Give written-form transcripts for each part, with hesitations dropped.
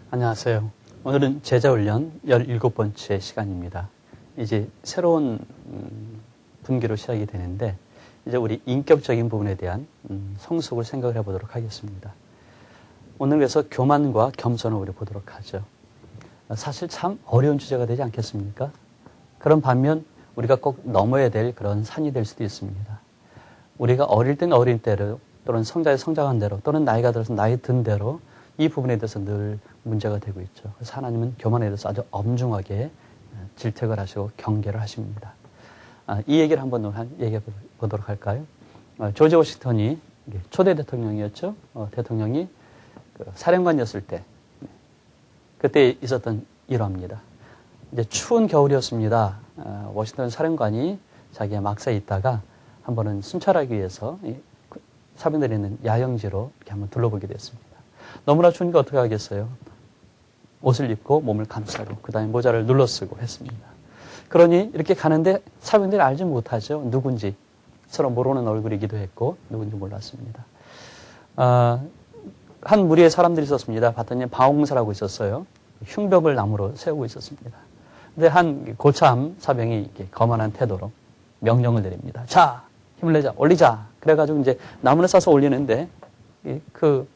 안녕하세요. 오늘은 제자훈련 17번째 시간입니다. 이제 새로운 분기로 시작이 되는데 이제 우리 인격적인 부분에 대한 성숙을 생각을 해보도록 하겠습니다. 오늘 그래서 교만과 겸손을 우리 보도록 하죠. 사실 참 어려운 주제가 되지 않겠습니까? 그런 반면 우리가 꼭 넘어야 될 그런 산이 될 수도 있습니다. 우리가 어릴 때는 어릴 대로 또는 성장한 대로 또는 나이가 들어서 나이 든 대로 이 부분에 대해서 늘 문제가 되고 있죠. 그래서 하나님은 교만에 대해서 아주 엄중하게 질책을 하시고 경계를 하십니다. 이 얘기를 한번 얘기해 보도록 할까요? 조지 워싱턴이 초대 대통령이었죠. 대통령이 사령관이었을 때 그때 있었던 일화입니다. 이제 추운 겨울이었습니다. 워싱턴 사령관이 자기가 막사에 있다가 한 번은 순찰하기 위해서 사병들이 있는 야영지로 이렇게 한번 둘러보게 됐습니다. 너무나 추우니까 어떻게 하겠어요? 옷을 입고 몸을 감싸고 그 다음에 모자를 눌러쓰고 했습니다. 그러니 이렇게 가는데 사병들이 알지 못하죠. 누군지. 서로 모르는 얼굴이기도 했고 누군지 몰랐습니다. 한 무리의 사람들이 있었습니다. 봤더니 방공사라고 있었어요. 흉벽을 나무로 세우고 있었습니다. 근데 한 고참 사병이 이렇게 거만한 태도로 명령을 내립니다. 자, 힘을 내자, 올리자. 그래가지고 이제 나무를 싸서 올리는데 그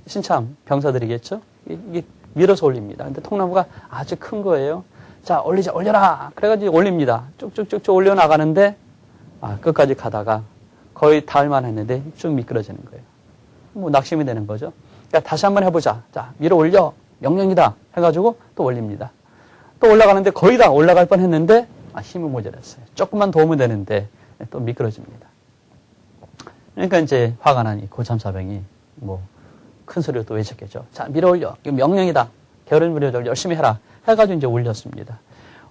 신참 병사들이겠죠? 이게 밀어서 올립니다. 근데 통나무가 아주 큰 거예요. 자, 올리자, 올려라! 그래가지고 올립니다. 쭉쭉쭉쭉 올려나가는데, 끝까지 가다가 거의 닿을만 했는데 쭉 미끄러지는 거예요. 뭐 낙심이 되는 거죠. 그러니까 다시 한번 해보자. 자, 밀어 올려. 명령이다. 해가지고 또 올립니다. 또 올라가는데 거의 다 올라갈 뻔 했는데, 힘이 모자랐어요. 조금만 도움이 되는데 또 미끄러집니다. 그러니까 이제 화가 난 이 고참사병이 큰 소리로 또 외쳤겠죠. 자, 밀어 올려. 이거 명령이다. 게으른 무리들 열심히 해라. 해가지고 이제 올렸습니다.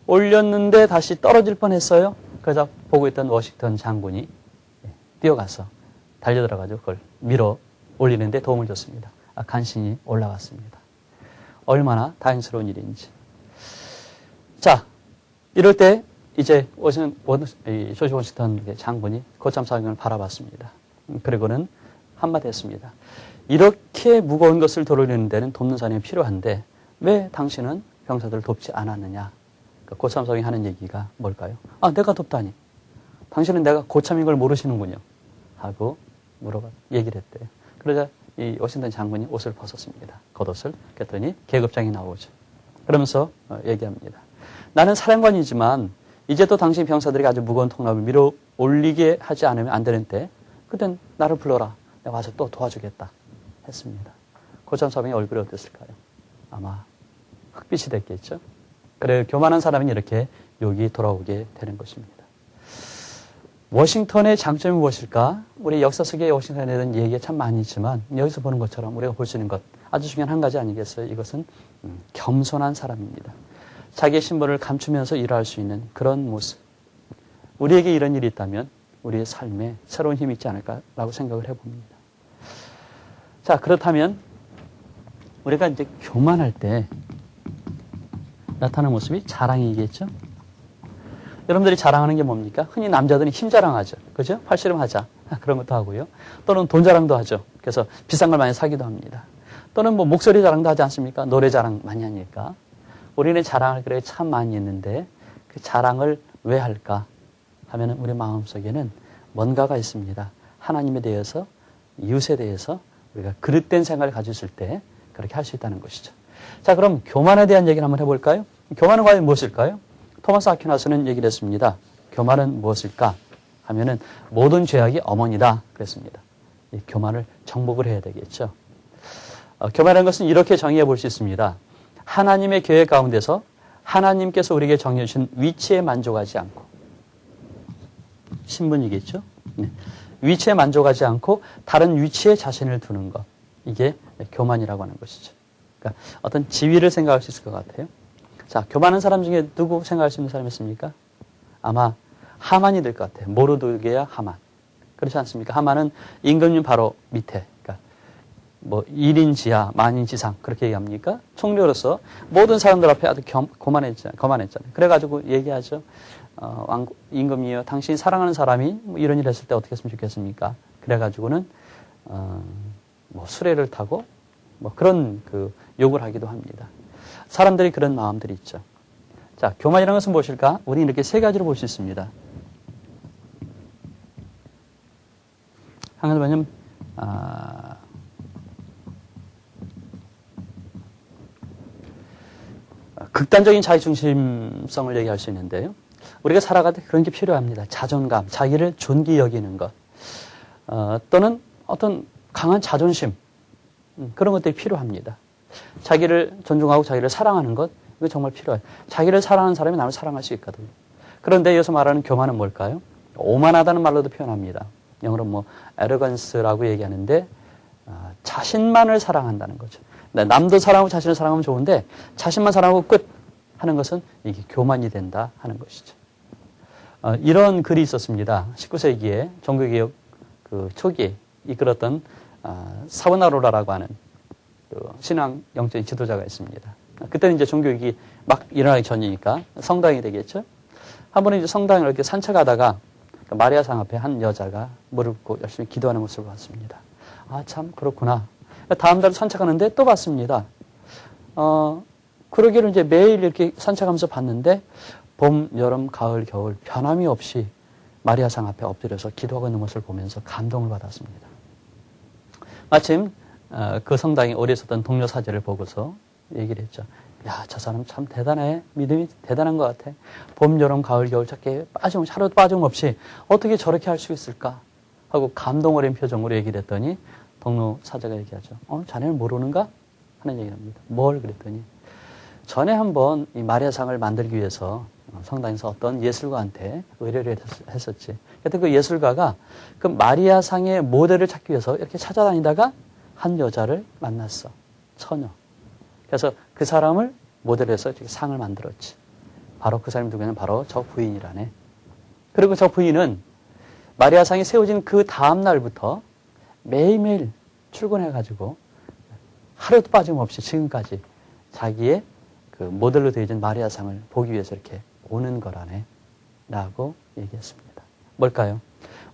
올렸는데 다시 떨어질 뻔 했어요. 그러자 보고 있던 워싱턴 장군이 뛰어가서 달려들어가지고 그걸 밀어 올리는데 도움을 줬습니다. 간신히 올라갔습니다. 얼마나 다행스러운 일인지. 자, 이럴 때 이제 조지 워싱턴 장군이 고참사병을 바라봤습니다. 그리고는 한마디 했습니다. 이렇게 무거운 것을 돌리는 데는 돕는 사람이 필요한데 왜 당신은 병사들을 돕지 않았느냐. 고참사병이 하는 얘기가 뭘까요? 내가 돕다니. 당신은 내가 고참인 걸 모르시는군요. 하고 얘기를 했대요. 그러자 이 워싱턴 장군이 옷을 벗었습니다. 겉옷을. 그랬더니 계급장이 나오죠. 그러면서 얘기합니다. 나는 사령관이지만 이제 또 당신 병사들에게 아주 무거운 통납을 밀어 올리게 하지 않으면 안 되는데 그땐 나를 불러라. 내가 와서 또 도와주겠다. 했습니다. 고참사병의 얼굴이 어땠을까요? 아마 흑빛이 됐겠죠. 그래 교만한 사람은 이렇게 욕이 돌아오게 되는 것입니다. 워싱턴의 장점이 무엇일까? 우리 역사 속에 워싱턴에 대한 얘기가 참 많이 있지만 여기서 보는 것처럼 우리가 볼 수 있는 것 아주 중요한 한 가지 아니겠어요? 이것은 겸손한 사람입니다. 자기의 신분을 감추면서 일할 수 있는 그런 모습. 우리에게 이런 일이 있다면 우리의 삶에 새로운 힘이 있지 않을까라고 생각을 해봅니다. 자, 그렇다면 우리가 이제 교만할 때 나타나는 모습이 자랑이겠죠? 여러분들이 자랑하는 게 뭡니까? 흔히 남자들은 힘 자랑하죠. 그죠? 팔씨름하자. 그런 것도 하고요. 또는 돈 자랑도 하죠. 그래서 비싼 걸 많이 사기도 합니다. 또는 목소리 자랑도 하지 않습니까? 노래 자랑 많이 하니까. 우리는 자랑할 그래 참 많이 있는데 그 자랑을 왜 할까 하면 우리 마음속에는 뭔가가 있습니다. 하나님에 대해서, 이웃에 대해서 우리가 그릇된 생각을 가졌을 때 그렇게 할 수 있다는 것이죠. 자, 그럼 교만에 대한 얘기를 한번 해볼까요? 교만은 과연 무엇일까요? 토마스 아퀴나스는 얘기를 했습니다. 교만은 무엇일까? 하면은 모든 죄악이 어머니다. 그랬습니다. 이 교만을 정복을 해야 되겠죠. 교만이라는 것은 이렇게 정의해 볼 수 있습니다. 하나님의 계획 가운데서 하나님께서 우리에게 정해 주신 위치에 만족하지 않고 신분이겠죠. 네. 위치에 만족하지 않고 다른 위치에 자신을 두는 것. 이게 교만이라고 하는 것이죠. 그러니까 어떤 지위를 생각할 수 있을 것 같아요. 자, 교만한 사람 중에 누구 생각할 수 있는 사람이 있습니까? 아마 하만이 될 것 같아요. 모르드게야 하만. 그렇지 않습니까? 하만은 임금님 바로 밑에. 그러니까 1인 지하, 만인 지상 그렇게 얘기합니까? 총리로서 모든 사람들 앞에 아주 거만했잖아요. 그래가지고 얘기하죠. 임금이요, 당신이 사랑하는 사람이 이런 일을 했을 때 어떻게 했으면 좋겠습니까? 그래가지고는 수레를 타고 뭐 그런 욕을 하기도 합니다. 사람들이 그런 마음들이 있죠. 자, 교만이라는 것은 무엇일까? 우리는 이렇게 세 가지로 볼 수 있습니다. 한 가지 뭐냐면, 극단적인 자기중심성을 얘기할 수 있는데요. 우리가 살아갈 때 그런 게 필요합니다. 자존감, 자기를 존귀 여기는 것, 또는 어떤 강한 자존심, 그런 것들이 필요합니다. 자기를 존중하고 자기를 사랑하는 것, 이거 정말 필요해요. 자기를 사랑하는 사람이 남을 사랑할 수 있거든요. 그런데 여기서 말하는 교만은 뭘까요? 오만하다는 말로도 표현합니다. 영어로 뭐 arrogance라고 얘기하는데 자신만을 사랑한다는 거죠. 남도 사랑하고 자신을 사랑하면 좋은데 자신만 사랑하고 끝 하는 것은 이게 교만이 된다 하는 것이죠. 이런 글이 있었습니다. 19세기에 종교개혁 초기에 이끌었던 사보나로라라고 하는 신앙 영적인 지도자가 있습니다. 그때는 이제 종교개혁이 막 일어나기 전이니까 성당이 되겠죠. 한 번은 이제 성당을 이렇게 산책하다가 마리아상 앞에 한 여자가 무릎 꿇고 열심히 기도하는 모습을 봤습니다. 아, 참 그렇구나. 다음 달 산책하는데 또 봤습니다. 그러기를 이제 매일 이렇게 산책하면서 봤는데 봄, 여름, 가을, 겨울 변함이 없이 마리아상 앞에 엎드려서 기도하고 있는 모습을 보면서 감동을 받았습니다. 마침 그 성당에 오래 있었던 동료 사제를 보고서 얘기를 했죠. 야, 저 사람 참 대단해. 믿음이 대단한 것 같아. 봄, 여름, 가을, 겨울 찾게 빠짐없이 하루도 빠짐없이 어떻게 저렇게 할 수 있을까? 하고 감동 어린 표정으로 얘기를 했더니 동료 사제가 얘기하죠. 자네는 모르는가? 하는 얘기를 합니다. 뭘? 그랬더니 전에 한번 이 마리아상을 만들기 위해서 성당에서 어떤 예술가한테 의뢰를 했었지. 그때 그 예술가가 그 마리아상의 모델을 찾기 위해서 이렇게 찾아다니다가 한 여자를 만났어. 처녀. 그래서 그 사람을 모델로 해서 상을 만들었지. 바로 그 사람이 누구냐면 바로 저 부인이라네. 그리고 저 부인은 마리아상이 세워진 그 다음 날부터 매일매일 출근해가지고 하루도 빠짐없이 지금까지 자기의 그 모델로 되어진 마리아상을 보기 위해서 이렇게 오는 거라네. 라고 얘기했습니다. 뭘까요?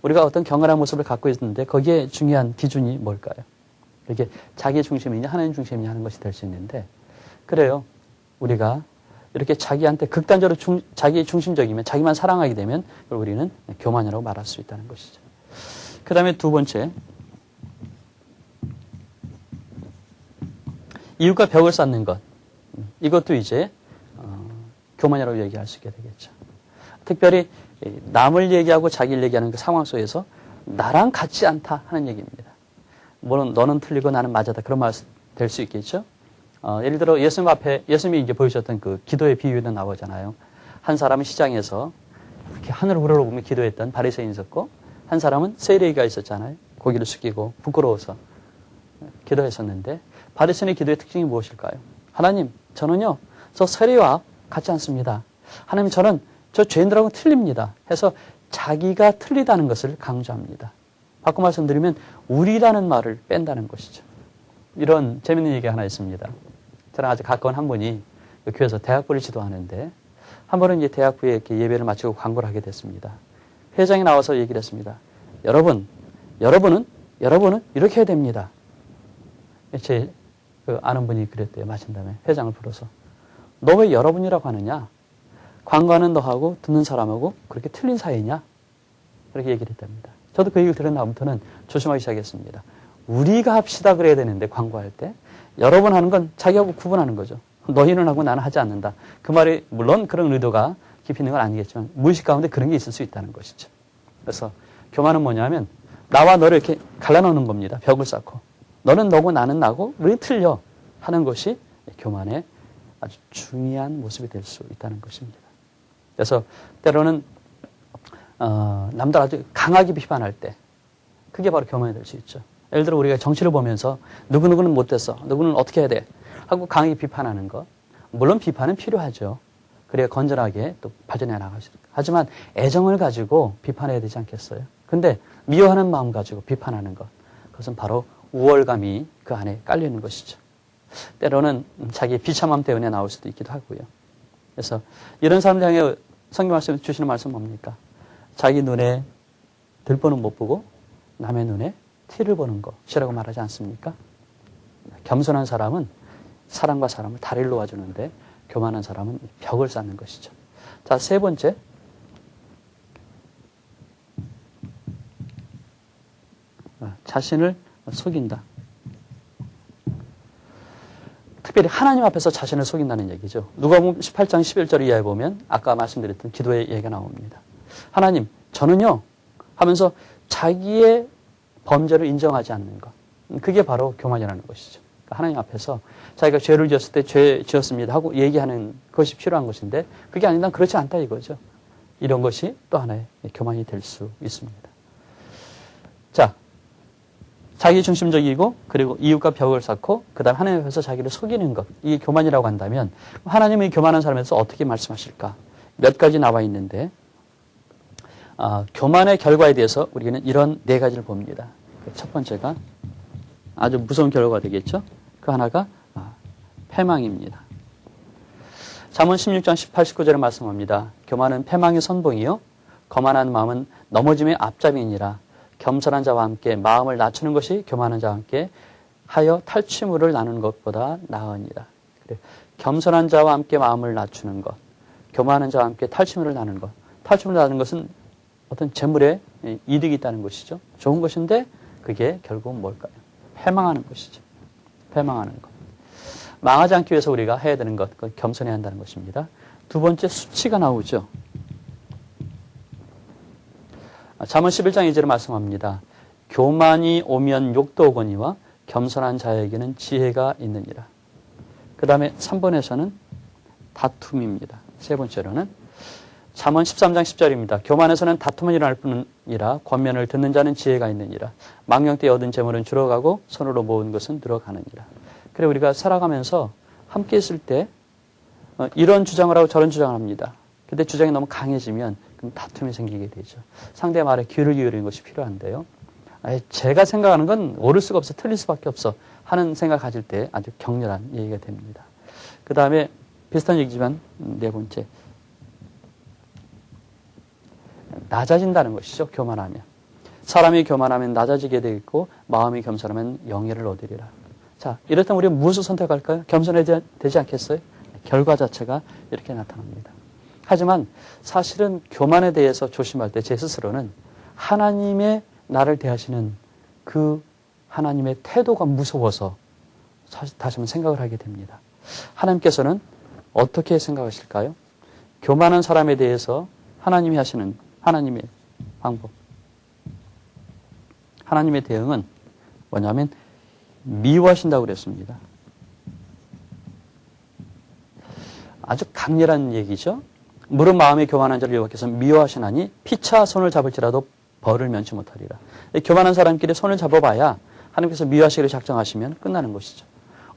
우리가 어떤 경건한 모습을 갖고 있는데 거기에 중요한 기준이 뭘까요? 이게 자기 중심이냐 하나님 중심이냐 하는 것이 될 수 있는데 그래요. 우리가 이렇게 자기한테 극단적으로 자기 중심적이면 자기만 사랑하게 되면 우리는 교만이라고 말할 수 있다는 것이죠. 그 다음에 두 번째 이웃과 벽을 쌓는 것. 이것도 이제 교만이라고 얘기할 수 있게 되겠죠. 특별히 남을 얘기하고 자기를 얘기하는 그 상황 속에서 나랑 같지 않다 하는 얘기입니다. 물론 너는 틀리고 나는 맞았다 그런 말 될 수 있겠죠. 예를 들어 예수님 앞에 예수님이 이제 보여주셨던 그 기도의 비유도 나오잖아요. 한 사람은 시장에서 이렇게 하늘을 우러러보며 기도했던 바리새인이 있었고 한 사람은 세리가 있었잖아요. 고개를 숙이고 부끄러워서 기도했었는데 바리새인의 기도의 특징이 무엇일까요? 하나님, 저는요 저 세리와 같지 않습니다. 하나님, 저는 저 죄인들하고 틀립니다. 해서 자기가 틀리다는 것을 강조합니다. 바꿔 말씀드리면 우리라는 말을 뺀다는 것이죠. 이런 재밌는 얘기가 하나 있습니다. 저랑 아주 가까운 한 분이 교회에서 대학부를 지도하는데 한 번은 이제 대학부에 이렇게 예배를 마치고 광고를 하게 됐습니다. 회장이 나와서 얘기를 했습니다. 여러분은 이렇게 해야 됩니다. 제 아는 분이 그랬대요. 마친 다음에 회장을 불러서 너 왜 여러분이라고 하느냐? 광고하는 너하고 듣는 사람하고 그렇게 틀린 사이냐? 그렇게 얘기를 했답니다. 저도 그 얘기를 들은 다음부터는 조심하기 시작했습니다. 우리가 합시다 그래야 되는데 광고할 때 여러분 하는 건 자기하고 구분하는 거죠. 너희는 하고 나는 하지 않는다. 그 말이 물론 그런 의도가 깊이 있는 건 아니겠지만 무의식 가운데 그런 게 있을 수 있다는 것이죠. 그래서 교만은 뭐냐면 나와 너를 이렇게 갈라놓는 겁니다. 벽을 쌓고. 너는 너고 나는 나고 우리 틀려 하는 것이 교만의 아주 중요한 모습이 될 수 있다는 것입니다. 그래서 때로는 남들 아주 강하게 비판할 때 그게 바로 교만이 될 수 있죠. 예를 들어 우리가 정치를 보면서 누구누구는 못됐어. 누구는 어떻게 해야 돼. 하고 강하게 비판하는 것. 물론 비판은 필요하죠. 그래야 건전하게 또 발전해 나갈 수 있어요. 하지만 애정을 가지고 비판해야 되지 않겠어요? 근데 미워하는 마음 가지고 비판하는 것. 그것은 바로 우월감이 그 안에 깔려 있는 것이죠. 때로는 자기의 비참함 때문에 나올 수도 있기도 하고요. 그래서 이런 사람들 향해 성경 말씀 주시는 말씀 뭡니까? 자기 눈에 들보는 못 보고 남의 눈에 티를 보는 것이라고 말하지 않습니까? 겸손한 사람은 사람과 사람을 다리를 놓아주는데 교만한 사람은 벽을 쌓는 것이죠. 자, 세 번째. 자신을 속인다. 특별히 하나님 앞에서 자신을 속인다는 얘기죠. 누가복음 18장 11절 이하에 보면 아까 말씀드렸던 기도의 얘기가 나옵니다. 하나님, 저는요 하면서 자기의 범죄를 인정하지 않는 것. 그게 바로 교만이라는 것이죠. 그러니까 하나님 앞에서 자기가 죄를 지었을 때 죄 지었습니다 하고 얘기하는 것이 필요한 것인데 그게 아닌 난 그렇지 않다 이거죠. 이런 것이 또 하나의 교만이 될 수 있습니다. 자, 자기 중심적이고 그리고 이웃과 벽을 쌓고 그 다음 하나님 앞에서 자기를 속이는 것. 이게 교만이라고 한다면 하나님의 교만한 사람에서 어떻게 말씀하실까? 몇 가지 나와 있는데 교만의 결과에 대해서 우리는 이런 네 가지를 봅니다. 첫 번째가 아주 무서운 결과가 되겠죠. 그 하나가 패망입니다. 잠언 16장 18, 19절에 말씀합니다. 교만은 패망의 선봉이요 거만한 마음은 넘어짐의 앞잡이니라. 겸손한 자와 함께 마음을 낮추는 것이 교만한 자와 함께 하여 탈취물을 나누는 것보다 나으니라. 그래. 겸손한 자와 함께 마음을 낮추는 것, 교만한 자와 함께 탈취물을 나누는 것. 탈취물을 나누는 것은 어떤 재물에 이득이 있다는 것이죠. 좋은 것인데 그게 결국은 뭘까요? 패망하는 것이죠. 패망하는 것. 망하지 않기 위해서 우리가 해야 되는 것, 그건 겸손해야 한다는 것입니다. 두 번째 수치가 나오죠. 잠언 11장 2절에 말씀합니다. 교만이 오면 욕도 오거니와 겸손한 자에게는 지혜가 있느니라. 그 다음에 3번에서는 다툼입니다. 세 번째로는 잠언 13장 10절입니다. 교만에서는 다툼은 일어날 뿐이라 권면을 듣는 자는 지혜가 있느니라. 망령 때 얻은 재물은 줄어가고 손으로 모은 것은 늘어가느니라. 그래 우리가 살아가면서 함께 있을 때 이런 주장을 하고 저런 주장을 합니다. 근데 주장이 너무 강해지면 그럼 다툼이 생기게 되죠. 상대의 말에 귀를 기울이는 것이 필요한데요. 제가 생각하는 건 옳을 수가 없어, 틀릴 수밖에 없어 하는 생각을 가질 때 아주 격렬한 얘기가 됩니다. 그 다음에 비슷한 얘기지만 네 번째. 낮아진다는 것이죠. 교만하면. 사람이 교만하면 낮아지게 되고 마음이 겸손하면 영예를 얻으리라. 자, 이렇다면 우리가 무엇을 선택할까요? 겸손해야 되지 않겠어요? 결과 자체가 이렇게 나타납니다. 하지만 사실은 교만에 대해서 조심할 때 제 스스로는 하나님의 나를 대하시는 그 하나님의 태도가 무서워서 다시 한번 생각을 하게 됩니다. 하나님께서는 어떻게 생각하실까요? 교만한 사람에 대해서 하나님이 하시는 하나님의 방법. 하나님의 대응은 뭐냐면 미워하신다고 그랬습니다. 아주 강렬한 얘기죠. 무릇 마음에 교만한 자를 여호와께서 미워하시나니 피차 손을 잡을지라도 벌을 면치 못하리라. 교만한 사람끼리 손을 잡아봐야 하나님께서 미워하시기를 작정하시면 끝나는 것이죠.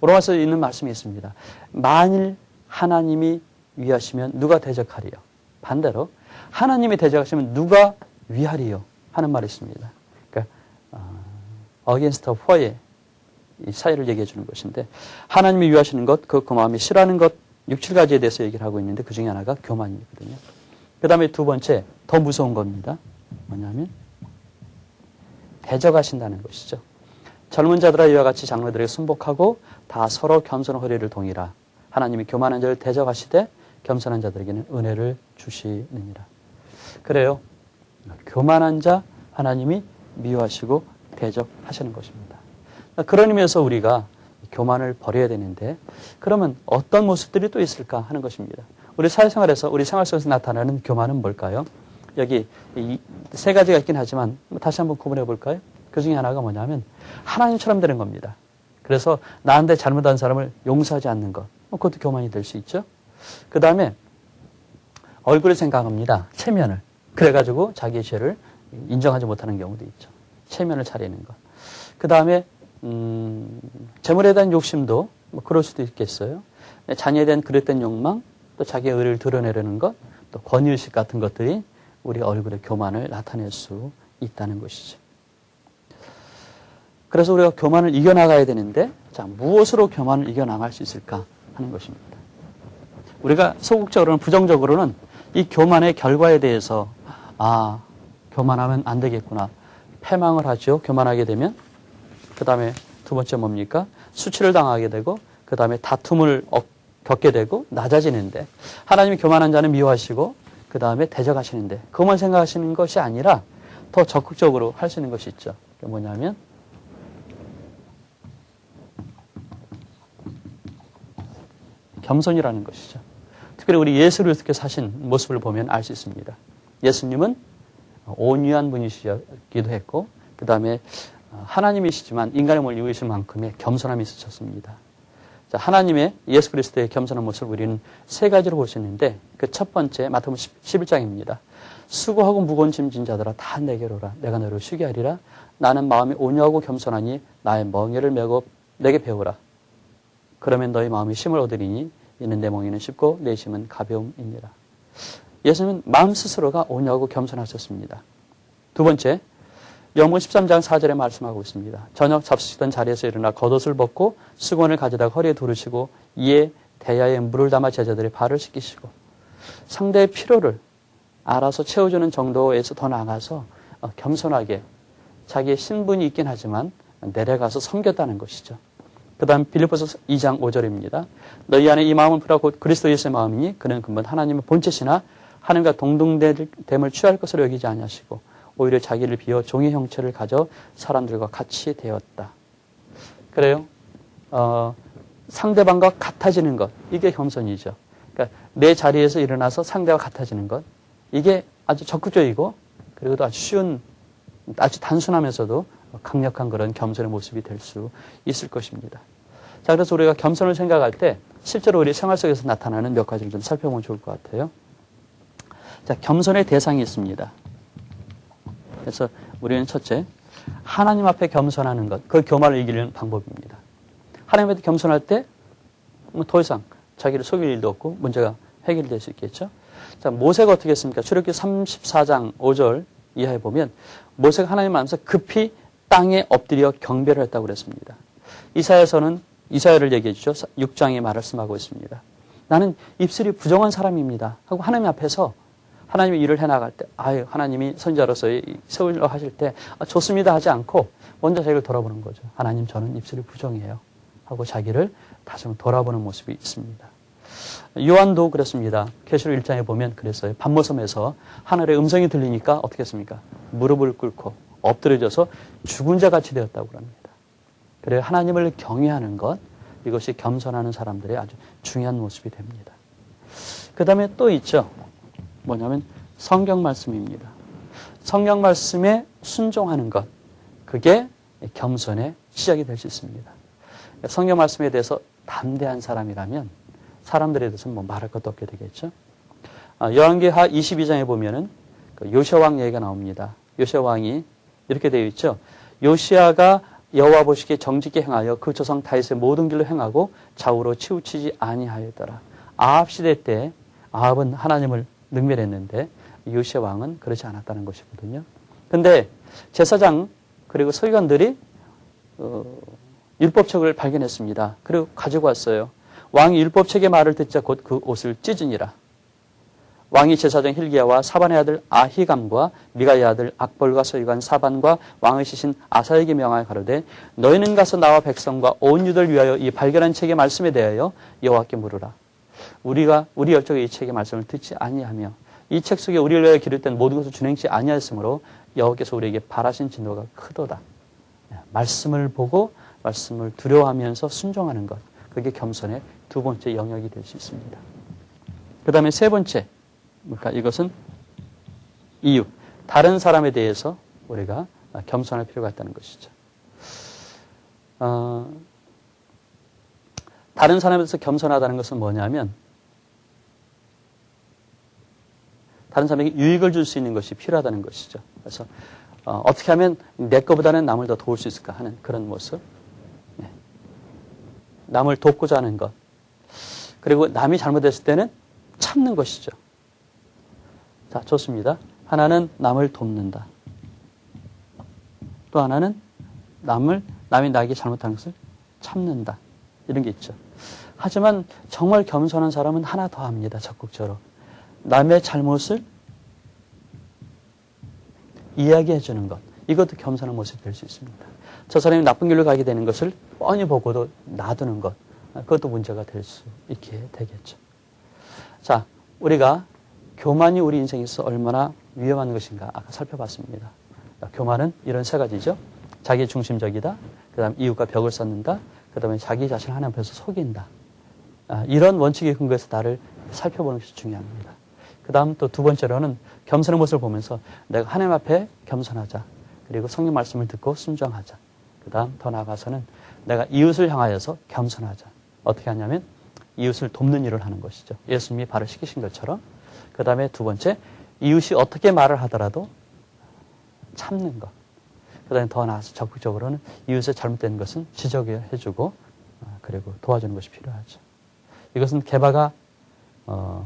로마서에 있는 말씀이 있습니다. 만일 하나님이 위하시면 누가 대적하리요? 반대로 하나님이 대적하시면 누가 위하리요? 하는 말이 있습니다. 그러니까 against for의 이 사이를 얘기해 주는 것인데 하나님이 위하시는 것, 그 마음이 싫어하는 것 6, 7가지에 대해서 얘기를 하고 있는데 그 중에 하나가 교만이거든요. 그 다음에 두 번째 더 무서운 겁니다. 뭐냐면 대적하신다는 것이죠. 젊은 자들아 이와 같이 장로들에게 순복하고 다 서로 겸손한 허리를 동이라. 하나님이 교만한 자를 대적하시되 겸손한 자들에게는 은혜를 주시느니라. 그래요. 교만한 자 하나님이 미워하시고 대적하시는 것입니다. 그런 의미에서 우리가 교만을 버려야 되는데 그러면 어떤 모습들이 또 있을까 하는 것입니다. 우리 사회생활에서 우리 생활 속에서 나타나는 교만은 뭘까요? 여기 이 세 가지가 있긴 하지만 다시 한번 구분해 볼까요? 그 중에 하나가 뭐냐면 하나님처럼 되는 겁니다. 그래서 나한테 잘못한 사람을 용서하지 않는 것. 그것도 교만이 될 수 있죠. 그 다음에 얼굴을 생각합니다. 체면을. 그래가지고 자기의 죄를 인정하지 못하는 경우도 있죠. 체면을 차리는 것. 그 다음에 재물에 대한 욕심도 뭐 그럴 수도 있겠어요. 자녀에 대한 그릇된 욕망, 또 자기의 의를 드러내려는 것, 또 권위의식 같은 것들이 우리 얼굴의 교만을 나타낼 수 있다는 것이죠. 그래서 우리가 교만을 이겨나가야 되는데 자, 무엇으로 교만을 이겨나갈 수 있을까 하는 것입니다. 우리가 소극적으로는 부정적으로는 이 교만의 결과에 대해서 교만하면 안 되겠구나. 패망을 하죠. 교만하게 되면. 그 다음에 두 번째 뭡니까? 수치를 당하게 되고 그 다음에 다툼을 겪게 되고 낮아지는데 하나님이 교만한 자는 미워하시고 그 다음에 대적하시는데 그것만 생각하시는 것이 아니라 더 적극적으로 할 수 있는 것이 있죠. 그게 뭐냐면 겸손이라는 것이죠. 특별히 우리 예수 그리스도께 사신 모습을 보면 알 수 있습니다. 예수님은 온유한 분이시기도 했고 그 다음에 하나님이시지만 인간의 몸을 입으실 만큼의 겸손함이 있으셨습니다. 자, 하나님의 예수 그리스도의 겸손한 모습을 우리는 세 가지로 볼 수 있는데 그 첫 번째 마태복음 11장입니다. 수고하고 무거운 짐진 자들아 다 내게로 오라. 내가 너를 쉬게 하리라. 나는 마음이 온유하고 겸손하니 나의 멍에를 메고 내게 배우라. 그러면 너희 마음이 쉼을 얻으리니 이는 내 멍에는 쉽고 내 짐은 가벼움이니라. 예수님은 마음 스스로가 온유하고 겸손하셨습니다. 두 번째, 요한복음 13장 4절에 말씀하고 있습니다. 저녁 잡수시던 자리에서 일어나 겉옷을 벗고 수건을 가져다가 허리에 두르시고 이에 대야에 물을 담아 제자들의 발을 씻기시고 상대의 필요를 알아서 채워주는 정도에서 더 나아가서 겸손하게 자기의 신분이 있긴 하지만 내려가서 섬겼다는 것이죠. 그 다음 빌립보서 2장 5절입니다. 너희 안에 이 마음은 곧 그리스도 예수의 마음이니 그는 근본 하나님의 본체시나 하나님과 동등됨을 취할 것으로 여기지 아니하시고 오히려 자기를 비워 종의 형체를 가져 사람들과 같이 되었다. 그래요. 상대방과 같아지는 것, 이게 겸손이죠. 그러니까 내 자리에서 일어나서 상대와 같아지는 것, 이게 아주 적극적이고 그리고 또 아주 쉬운, 아주 단순하면서도 강력한 그런 겸손의 모습이 될 수 있을 것입니다. 자, 그래서 우리가 겸손을 생각할 때 실제로 우리 생활 속에서 나타나는 몇 가지를 좀 살펴보면 좋을 것 같아요. 자, 겸손의 대상이 있습니다. 그래서 우리는 첫째, 하나님 앞에 겸손하는 것, 그 교만을 이기는 방법입니다. 하나님 앞에 겸손할 때 더 이상 자기를 속일 일도 없고 문제가 해결될 수 있겠죠. 자, 모세가 어떻게 했습니까? 출애굽기 34장 5절 이하에 보면 모세가 하나님 앞에서 급히 땅에 엎드려 경배를 했다고 그랬습니다. 이사야서는 이사야를 얘기해 주죠. 6장에 말씀하고 있습니다. 나는 입술이 부정한 사람입니다. 하고 하나님 앞에서 하나님의 일을 해나갈 때, 하나님이 선지자로서 세우려 하실 때, 좋습니다 하지 않고 먼저 자기를 돌아보는 거죠. 하나님, 저는 입술이 부정해요. 하고 자기를 다시 한번 돌아보는 모습이 있습니다. 요한도 그랬습니다. 계시록 1장에 보면 그랬어요. 밤모섬에서 하늘의 음성이 들리니까 어떻게 했습니까? 무릎을 꿇고 엎드려져서 죽은 자 같이 되었다고 합니다. 그래서 하나님을 경외하는 것, 이것이 겸손하는 사람들의 아주 중요한 모습이 됩니다. 그 다음에 또 있죠. 뭐냐면 성경 말씀입니다. 성경 말씀에 순종하는 것, 그게 겸손의 시작이 될 수 있습니다. 성경 말씀에 대해서 담대한 사람이라면 사람들에 대해서는 뭐 말할 것도 없게 되겠죠. 열왕기하 22장에 보면은 요시야 왕 얘기가 나옵니다. 요시야 왕이 이렇게 되어 있죠. 요시야가 여호와 보시기에 정직히 행하여 그 조상 다윗의 모든 길로 행하고 좌우로 치우치지 아니하였더라. 아합 시대 때 아합은 하나님을 능멸했는데 요시야 왕은 그렇지 않았다는 것이거든요. 근데 제사장 그리고 서기관들이 율법책을 발견했습니다. 그리고 가지고 왔어요. 왕이 율법책의 말을 듣자 곧 그 옷을 찢으니라. 왕이 제사장 hil기야와 사반의 아들 아히감과 미가의 아들 악볼과 서기관 사반과 왕의 시신 아사에게 명하여 가로되 너희는 가서 나와 백성과 온 유다를 위하여 이 발견한 책의 말씀에 대하여 여호와께 물으라. 우리 열조가 이 책의 말씀을 듣지 아니하며 이 책 속에 우리를 위하여 기록된 모든 것을 준행치 아니하였으므로 여호와께서 우리에게 바라신 진노가 크도다. 말씀을 보고 말씀을 두려워하면서 순종하는 것, 그게 겸손의 두 번째 영역이 될 수 있습니다. 그 다음에 세 번째, 그러니까 이것은 이유, 다른 사람에 대해서 우리가 겸손할 필요가 있다는 것이죠. 다른 사람에 대해서 겸손하다는 것은 뭐냐면 다른 사람에게 유익을 줄 수 있는 것이 필요하다는 것이죠. 그래서 어떻게 하면 내 것보다는 남을 더 도울 수 있을까 하는 그런 모습. 네. 남을 돕고자 하는 것. 그리고 남이 잘못했을 때는 참는 것이죠. 자, 좋습니다. 하나는 남을 돕는다. 또 하나는 남이 나에게 잘못한 것을 참는다. 이런 게 있죠. 하지만 정말 겸손한 사람은 하나 더 합니다. 적극적으로. 남의 잘못을 이야기해 주는 것. 이것도 겸손한 모습이 될 수 있습니다. 저 사람이 나쁜 길로 가게 되는 것을 뻔히 보고도 놔두는 것, 그것도 문제가 될 수 있게 되겠죠. 자, 우리가 교만이 우리 인생에서 얼마나 위험한 것인가 아까 살펴봤습니다. 교만은 이런 세 가지죠. 자기 중심적이다. 그 다음 이웃과 벽을 쌓는다. 그 다음에 자기 자신을 하나님 앞에서 속인다. 이런 원칙에 근거해서 나를 살펴보는 것이 중요합니다. 그 다음 또 두 번째로는 겸손의 모습을 보면서 내가 하나님 앞에 겸손하자. 그리고 성령 말씀을 듣고 순종하자. 그 다음 더 나아가서는 내가 이웃을 향하여서 겸손하자. 어떻게 하냐면 이웃을 돕는 일을 하는 것이죠. 예수님이 바로 시키신 것처럼. 그 다음에 두 번째, 이웃이 어떻게 말을 하더라도 참는 것. 그 다음에 더 나아가서 적극적으로는 이웃의 잘못된 것은 지적해주고 그리고 도와주는 것이 필요하죠. 이것은 게바가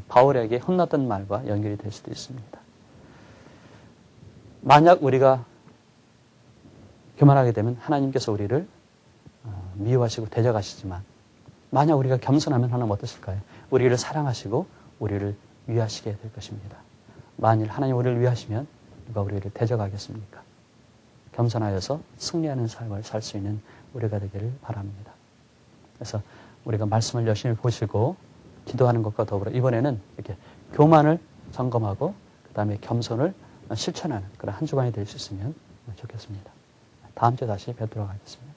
바울에게 혼났던 말과 연결이 될 수도 있습니다. 만약 우리가 교만하게 되면 하나님께서 우리를 미워하시고 대적하시지만 만약 우리가 겸손하면 하나님 어떠실까요? 우리를 사랑하시고 우리를 위하시게 될 것입니다. 만일 하나님 우리를 위하시면 누가 우리를 대적하겠습니까? 겸손하여서 승리하는 삶을 살 수 있는 우리가 되기를 바랍니다. 그래서 우리가 말씀을 열심히 보시고 기도하는 것과 더불어 이번에는 이렇게 교만을 점검하고 그 다음에 겸손을 실천하는 그런 한 주간이 될 수 있으면 좋겠습니다. 다음 주에 다시 뵙도록 하겠습니다.